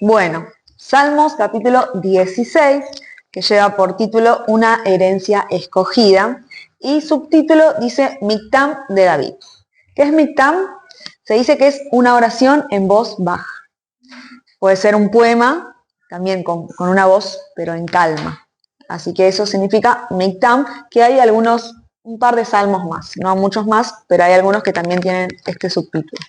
Bueno, Salmos capítulo 16, que lleva por título Una herencia escogida, y subtítulo dice Mictam de David. ¿Qué es Mictam? Se dice que es una oración en voz baja. Puede ser un poema, también con una voz, pero en calma. Así que eso significa Mictam, que hay un par de salmos más, no muchos más, pero hay algunos que también tienen este subtítulo.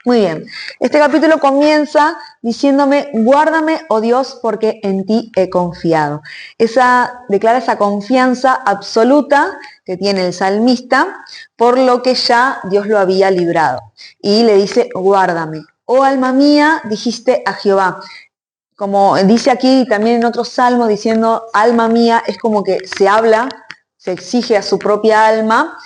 Muy bien, este capítulo comienza diciéndome, guárdame, oh Dios, porque en ti he confiado. Declara esa confianza absoluta que tiene el salmista, por lo que ya Dios lo había librado. Y le dice, guárdame. Oh alma mía, dijiste a Jehová. Como dice aquí también en otros salmos diciendo, alma mía, es como que se exige a su propia alma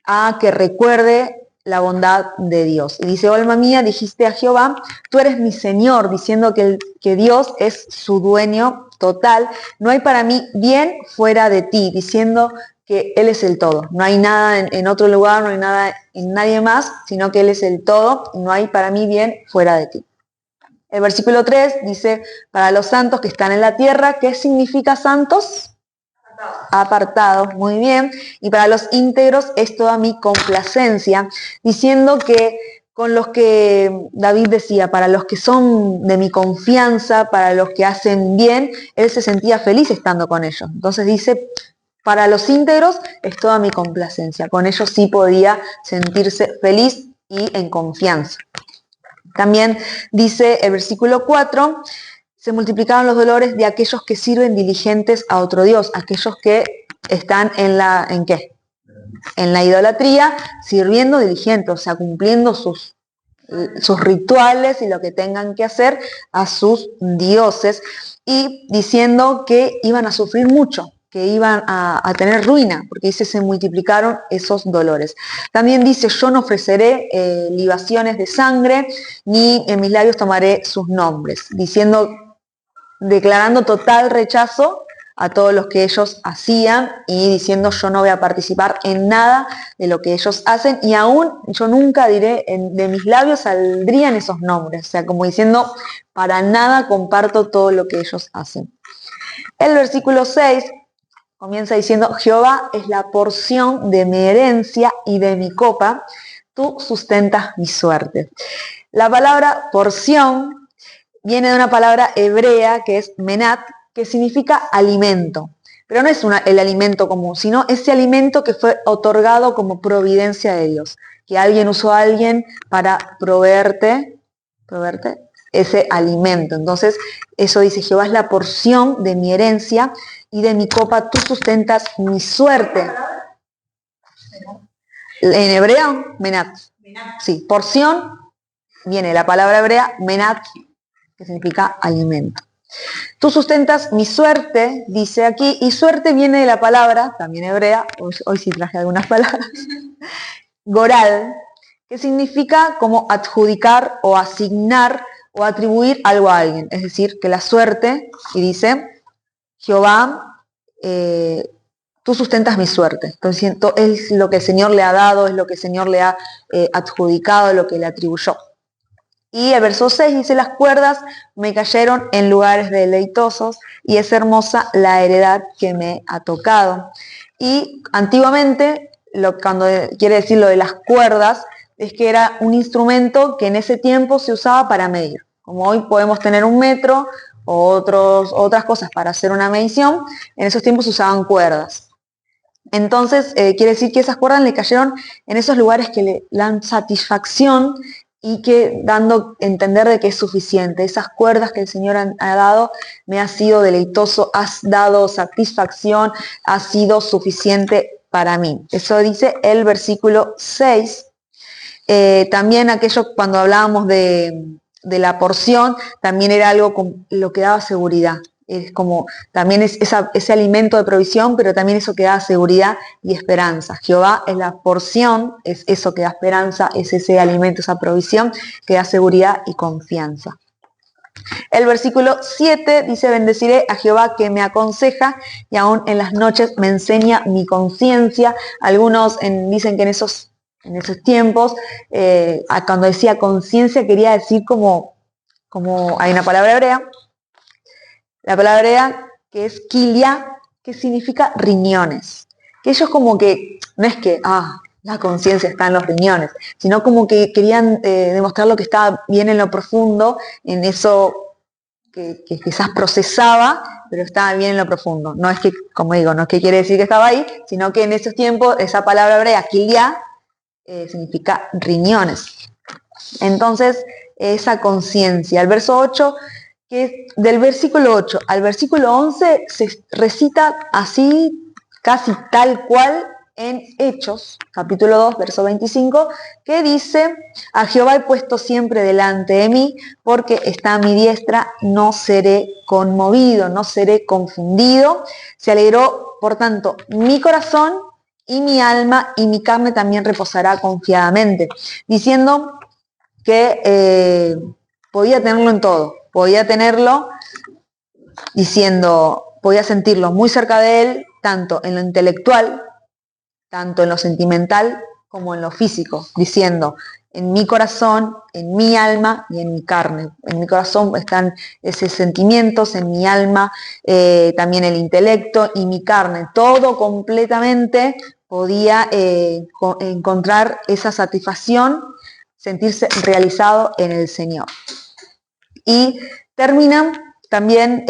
a que recuerde la bondad de Dios. Y dice, oh alma mía, dijiste a Jehová, tú eres mi Señor, diciendo que Dios es su dueño total. No hay para mí bien fuera de ti, diciendo que Él es el todo. No hay nada en otro lugar, no hay nada en nadie más, sino que Él es el todo. No hay para mí bien fuera de ti. El versículo 3 dice, para los santos que están en la tierra, ¿qué significa santos? Apartados, muy bien. Y para los íntegros es toda mi complacencia, diciendo que con los que David decía, para los que son de mi confianza, para los que hacen bien, él se sentía feliz estando con ellos. Entonces dice, para los íntegros es toda mi complacencia. Con ellos sí podía sentirse feliz y en confianza. También dice el versículo 4, se multiplicaron los dolores de aquellos que sirven diligentes a otro Dios, aquellos que están ¿en qué? En la idolatría, sirviendo diligentes, o sea, cumpliendo sus rituales y lo que tengan que hacer a sus dioses, y diciendo que iban a sufrir mucho, que iban a tener ruina, porque dice se multiplicaron esos dolores. También dice, yo no ofreceré libaciones de sangre, ni en mis labios tomaré sus nombres, declarando total rechazo a todos los que ellos hacían y diciendo yo no voy a participar en nada de lo que ellos hacen y aún yo nunca diré, de mis labios saldrían esos nombres, o sea, como diciendo para nada comparto todo lo que ellos hacen. El versículo 6 comienza diciendo, Jehová es la porción de mi herencia y de mi copa, tú sustentas mi suerte. La palabra porción viene de una palabra hebrea que es menat, que significa alimento. Pero no es el alimento común, sino ese alimento que fue otorgado como providencia de Dios. Que alguien usó a alguien para proveerte ese alimento. Entonces, eso dice, Jehová es la porción de mi herencia y de mi copa, tú sustentas mi suerte. En hebreo, menat. Sí, porción, viene la palabra hebrea, menat, que significa alimento. Tú sustentas mi suerte, dice aquí, y suerte viene de la palabra, también hebrea, hoy sí traje algunas palabras, goral, que significa como adjudicar o asignar o atribuir algo a alguien. Es decir, que la suerte, y dice, Jehová, tú sustentas mi suerte. Entonces, es lo que el Señor le ha dado, es lo que el Señor le ha adjudicado, lo que le atribuyó. Y el verso 6 dice, las cuerdas me cayeron en lugares deleitosos y es hermosa la heredad que me ha tocado. Y antiguamente, cuando quiere decir lo de las cuerdas, es que era un instrumento que en ese tiempo se usaba para medir. Como hoy podemos tener un metro o otras cosas para hacer una medición, en esos tiempos se usaban cuerdas. Entonces, quiere decir que esas cuerdas le cayeron en esos lugares que le dan satisfacción y que dando a entender de que es suficiente. Esas cuerdas que el Señor ha dado, me ha sido deleitoso, has dado satisfacción, ha sido suficiente para mí. Eso dice el versículo 6. También aquello cuando hablábamos de la porción, también era algo con lo que daba seguridad. Es como, también es ese alimento de provisión, pero también eso que da seguridad y esperanza. Jehová es la porción, es eso que da esperanza, es ese alimento, esa provisión que da seguridad y confianza. El versículo 7 dice, bendeciré a Jehová que me aconseja y aún en las noches me enseña mi conciencia. Algunos dicen que en esos tiempos, cuando decía conciencia quería decir como como hay una palabra hebrea, la palabra hebrea que es kilia, que significa riñones. Que ellos como que, no es que, la conciencia está en los riñones, sino como que querían demostrar lo que estaba bien en lo profundo, en eso que quizás procesaba, pero estaba bien en lo profundo. No es que, como digo, no es que quiere decir que estaba ahí, sino que en esos tiempos esa palabra hebrea, kilia, significa riñones. Entonces, esa conciencia. El verso 8, que es del versículo 8 al versículo 11, se recita así, casi tal cual, en Hechos, capítulo 2, verso 25, que dice: a Jehová he puesto siempre delante de mí, porque está a mi diestra, no seré conmovido, no seré confundido. Se alegró, por tanto, mi corazón y mi alma, y mi carne también reposará confiadamente, diciendo que podía tenerlo en todo, podía tenerlo diciendo, podía sentirlo muy cerca de él, tanto en lo intelectual, tanto en lo sentimental, como en lo físico, diciendo: en mi corazón, en mi alma y en mi carne. En mi corazón están esos sentimientos, en mi alma también el intelecto y mi carne. Todo completamente podía encontrar esa satisfacción, sentirse realizado en el Señor. Y terminan también,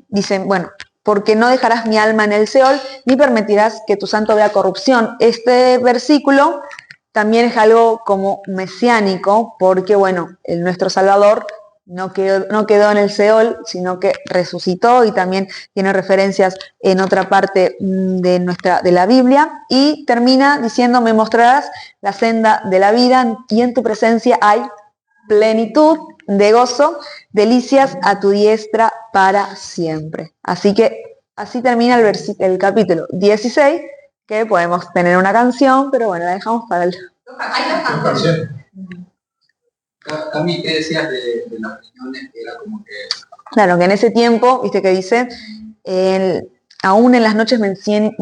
dicen, bueno, porque no dejarás mi alma en el Seol, ni permitirás que tu santo vea corrupción. Este versículo también es algo como mesiánico, porque bueno, nuestro Salvador no quedó en el Seol, sino que resucitó, y también tiene referencias en otra parte de la Biblia, y termina diciendo: me mostrarás la senda de la vida, y en tu presencia hay plenitud de gozo, delicias a tu diestra para siempre. Así que así termina el capítulo 16, que podemos tener una canción, pero bueno, la dejamos para el... Hay dos canciones. Cami, ¿qué decías de las reuniones? Que era como que... Claro, que en ese tiempo, viste que dice, aún en las noches me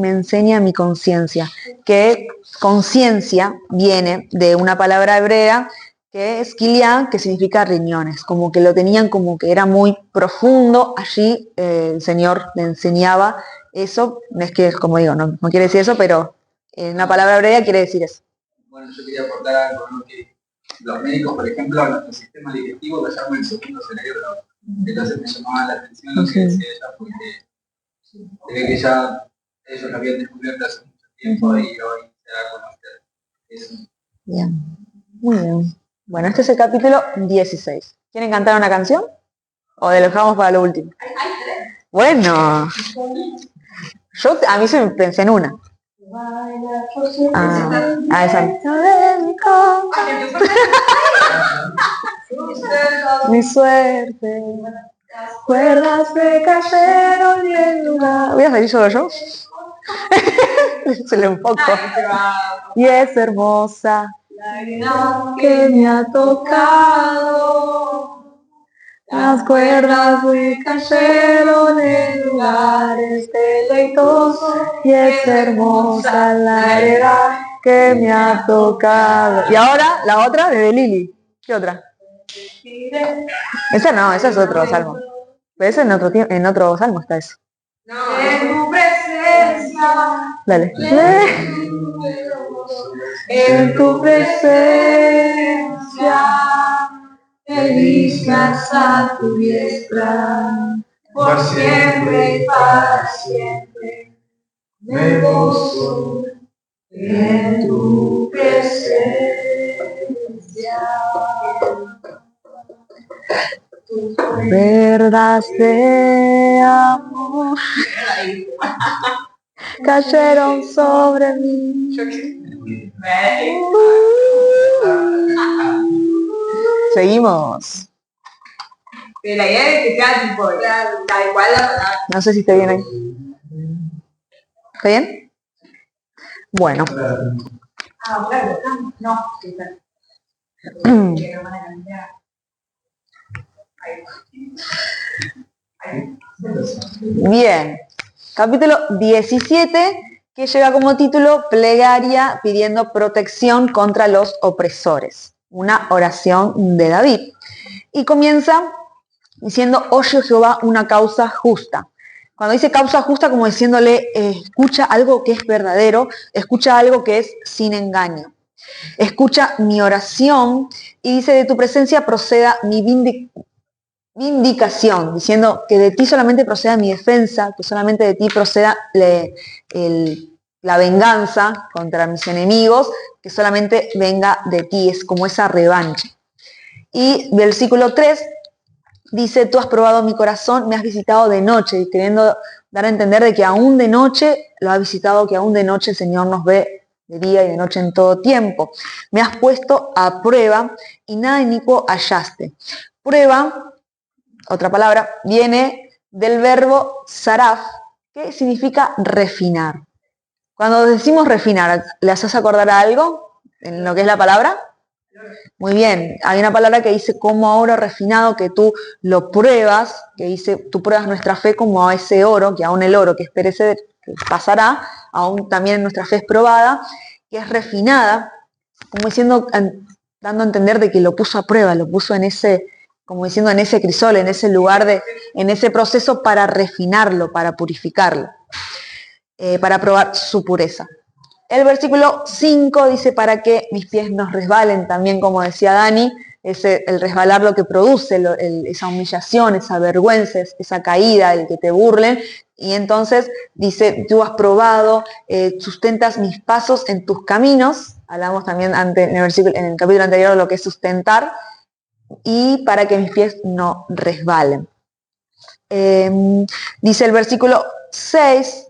enseña mi conciencia, que conciencia viene de una palabra hebrea que es kilia, que significa riñones, como que lo tenían como que era muy profundo. Allí el Señor le enseñaba eso. No es que, como digo, no quiere decir eso, pero en una palabra hebrea quiere decir eso. Bueno, yo quería aportar algo, ¿no? Que los médicos, por ejemplo, a nuestro sistema digestivo lo llaman el segundo cerebro. Entonces me llamaba la atención lo que decía ella, porque se ve que ya ellos lo habían descubierto hace mucho tiempo y hoy se da a conocer eso. Bien, muy bien. Bueno, este es el capítulo 16. ¿Quieren cantar una canción? ¿O lo dejamos para lo último? Bueno, a mí se me pensé en una. Esa. Mi suerte, cuerdas me cayeron y el lugar. ¿Voy a salir solo yo? Se le un poco. Y es hermosa que me ha tocado. Las cuerdas me cayeron en lugares deleitosos, y es hermosa la heredad que me ha tocado. Y ahora la otra de Lili. ¿Qué otra? Esa no, esa es otro salmo. Pero ese en otro salmo está eso. No, en tu presencia. Dale. En tu presencia. Delicias a tu diestra, por siempre y para siempre, me gozo en tu presencia. Tus cuerdas de amor cayeron sobre mí. Seguimos. Pero la idea es que sea tipo, tal cual la palabra. No sé si está bien ahí. ¿Está bien? Bueno. Bueno, no, sí está. Bien. Capítulo 17, que lleva como título Plegaria pidiendo protección contra los opresores. una oración de David. Y comienza diciendo, oye Jehová, una causa justa. Cuando dice causa justa, como diciéndole, escucha algo que es verdadero, escucha algo que es sin engaño. Escucha mi oración y dice, de tu presencia proceda mi vindicación, diciendo que de ti solamente proceda mi defensa, que solamente de ti proceda la venganza contra mis enemigos, que solamente venga de ti, es como esa revancha. Y versículo 3 dice, tú has probado mi corazón, me has visitado de noche, y queriendo dar a entender de que aún de noche lo ha visitado, que aún de noche el Señor nos ve de día y de noche en todo tiempo. Me has puesto a prueba y nada inicuo hallaste. Prueba, otra palabra, viene del verbo saraf, que significa refinar. Cuando decimos refinar, ¿le haces acordar a algo en lo que es la palabra? Muy bien, hay una palabra que dice como oro refinado, que tú lo pruebas, que dice, tú pruebas nuestra fe como a ese oro, que aún el oro que es perecedero, que pasará, aún también nuestra fe es probada, que es refinada, como diciendo, dando a entender de que lo puso a prueba, lo puso en ese, como diciendo, en ese crisol, en ese lugar, en ese proceso para refinarlo, para purificarlo, para probar su pureza. El versículo 5 dice, para que mis pies no resbalen, también como decía Dani, el resbalar lo que produce, esa humillación, esa vergüenza, esa caída, el que te burlen. Y entonces dice, tú has probado, sustentas mis pasos en tus caminos. Hablamos también en el capítulo anterior de lo que es sustentar. Y para que mis pies no resbalen. Dice el versículo 6,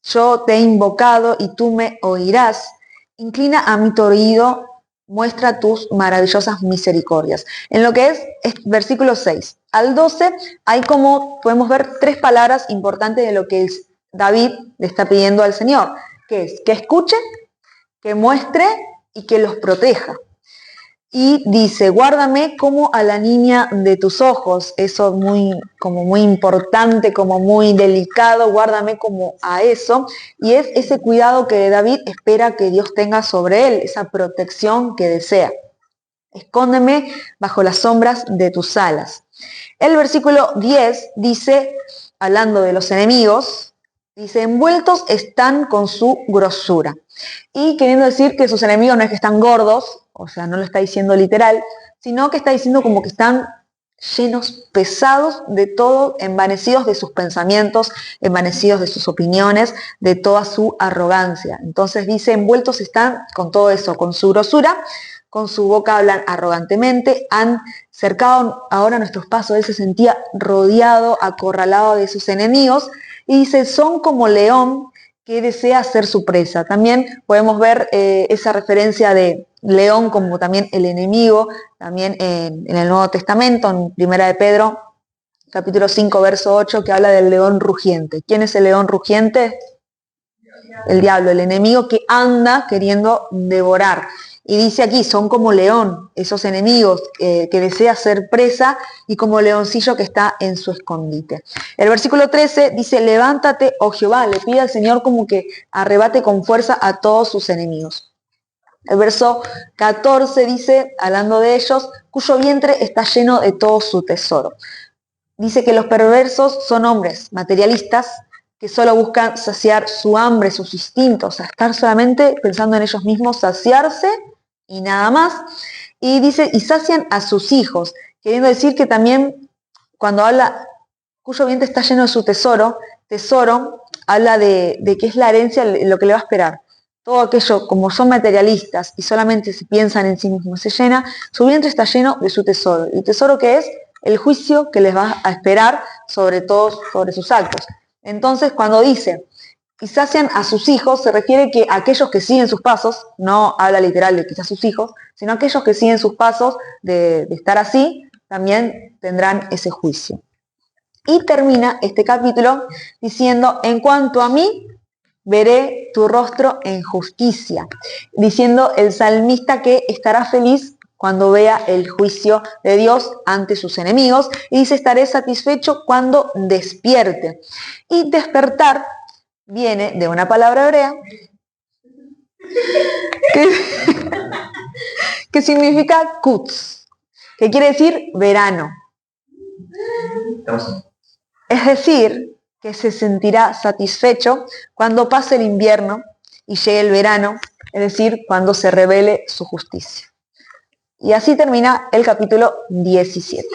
yo te he invocado y tú me oirás. Inclina a mí tu oído, muestra tus maravillosas misericordias. En lo que es versículo 6 al 12, hay como podemos ver tres palabras importantes de lo que David le está pidiendo al Señor, que es que escuche, que muestre y que los proteja. Y dice, guárdame como a la niña de tus ojos, eso como muy importante, como muy delicado, guárdame como a eso. Y es ese cuidado que David espera que Dios tenga sobre él, esa protección que desea. Escóndeme bajo las sombras de tus alas. El versículo 10 dice, hablando de los enemigos, dice, envueltos están con su grosura. Y queriendo decir que sus enemigos no es que están gordos, o sea, no lo está diciendo literal, sino que está diciendo como que están llenos, pesados de todo, envanecidos de sus pensamientos, envanecidos de sus opiniones, de toda su arrogancia. Entonces dice, envueltos están con todo eso, con su grosura, con su boca hablan arrogantemente, han cercado ahora nuestros pasos. Él se sentía rodeado, acorralado de sus enemigos, y dice, son como león que desea ser su presa. También podemos ver esa referencia de león como también el enemigo, también en el Nuevo Testamento, en Primera de Pedro, capítulo 5, verso 8, que habla del león rugiente. ¿Quién es el león rugiente? El diablo, el enemigo que anda queriendo devorar. Y dice aquí, son como león, esos enemigos que desea ser presa, y como leoncillo que está en su escondite. El versículo 13 dice, levántate, oh Jehová, le pide al Señor como que arrebate con fuerza a todos sus enemigos. El verso 14 dice, hablando de ellos, cuyo vientre está lleno de todo su tesoro. Dice que los perversos son hombres materialistas que solo buscan saciar su hambre, sus instintos, estar solamente pensando en ellos mismos, saciarse y nada más. Y dice, y sacian a sus hijos, queriendo decir que también cuando habla, cuyo vientre está lleno de su tesoro, habla de que es la herencia, lo que le va a esperar. Todo aquello, como son materialistas y solamente se piensan en sí mismos, se llena, su vientre está lleno de su tesoro. ¿Y tesoro qué es? El juicio que les va a esperar sobre todos, sobre sus actos. Entonces, cuando dice, y sacian a sus hijos, se refiere que aquellos que siguen sus pasos, no habla literal de quizás sus hijos, sino aquellos que siguen sus pasos de estar así, también tendrán ese juicio. Y termina este capítulo diciendo, en cuanto a mí, veré tu rostro en justicia, diciendo el salmista que estará feliz cuando vea el juicio de Dios ante sus enemigos, y dice, estaré satisfecho cuando despierte. Y despertar viene de una palabra hebrea que significa Quds, que quiere decir verano. Es decir, que se sentirá satisfecho cuando pase el invierno y llegue el verano, es decir, cuando se revele su justicia. Y así termina el capítulo 17.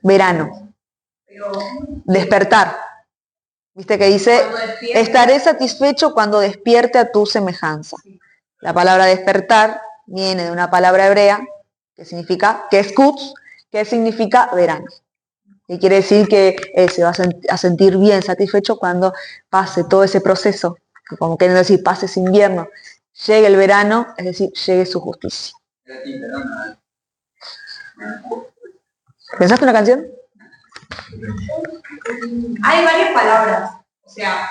Verano. Despertar. ¿Viste que dice? Estaré satisfecho cuando despierte a tu semejanza. La palabra despertar viene de una palabra hebrea que significa, que es Quds, que significa verano. Y quiere decir que se va a sentir bien, satisfecho cuando pase todo ese proceso, como queriendo decir, pase ese invierno, llegue el verano, es decir, llegue su justicia. ¿Pensaste una canción? Hay varias palabras, o sea,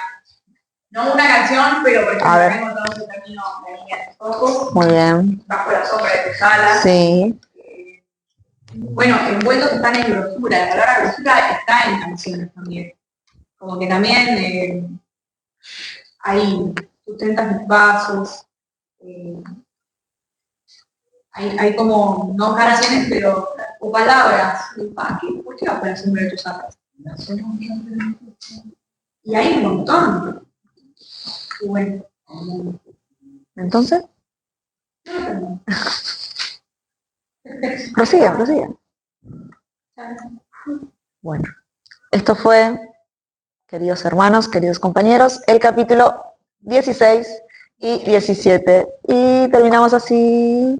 no una canción, pero por ejemplo, acá encontramos el término la niña de los ojos. Muy bien. Bajo la sombra de tus alas. Sí. Bueno, envueltos están en grosura, la palabra grosura está en canciones también. Como que también hay sustentas mis vasos, hay como, no canciones, pero, o palabras. ¿Por qué bajo la sombra de tus alas? Y hay un montón. Y bueno. ¿Entonces? Prosigan. Bueno, esto fue, queridos hermanos, queridos compañeros, el capítulo 16 y 17. Y terminamos así.